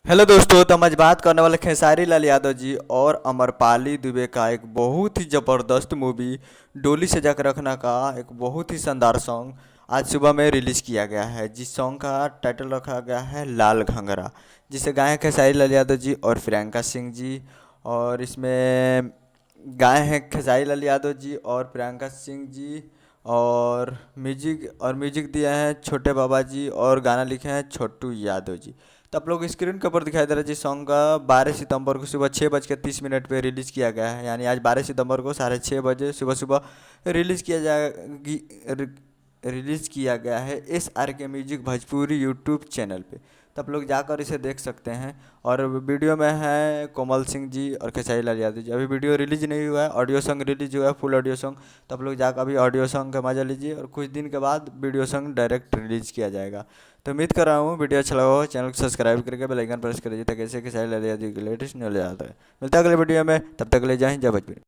Hello दोस्तों, तो हम आज बात करने वाले खेसारी लाल यादव जी और अमरपाली दुबे का एक बहुत ही ज़बरदस्त मूवी डोली सजा के रखना का एक बहुत ही शानदार सॉन्ग आज सुबह में रिलीज़ किया गया है। जिस सॉन्ग का टाइटल रखा गया है लाल घंघरा, जिसे गाए हैं खेसारी लाल यादव जी और प्रियंका सिंह जी। और इसमें गाए हैं खेसारी लाल यादव जी और प्रियंका सिंह जी। और म्यूजिक दिए हैं छोटे बाबा जी और गाना लिखे हैं छोटू यादव जी। तो आप लोग स्क्रीन के ऊपर दिखाई दे रहा है जिस सॉन्ग का 12 सितंबर को सुबह 6:30 पे रिलीज़ किया गया है। यानी आज 12 सितंबर को 6:30 बजे सुबह सुबह रिलीज़ किया जाएगी। रिलीज़ किया गया है SRK music Bhojpuri YouTube channel पे। तो आप लोग जाकर इसे देख सकते हैं। और वीडियो में है कोमल सिंह जी और खेसारी लाल यादव जी। अभी वीडियो रिलीज नहीं हुआ है, ऑडियो सॉन्ग रिलीज हुआ है, फुल ऑडियो सॉन्ग। तो आप लोग जाकर अभी ऑडियो सॉन्ग का मजा लीजिए और कुछ दिन के बाद वीडियो सॉन्ग डायरेक्ट रिलीज किया जाएगा। तो उम्मीद कर रहा हूँ वीडियो अच्छा लगा हो, चैनल को सब्सक्राइब करके बेल आइकन प्रेस कर दीजिए ताकि ऐसे खेसारी लाल यादव की लेटेस्ट न्यूज़ आता है। मिलता है अगले वीडियो में, तब तक ले जाएं जय भोजपुरी।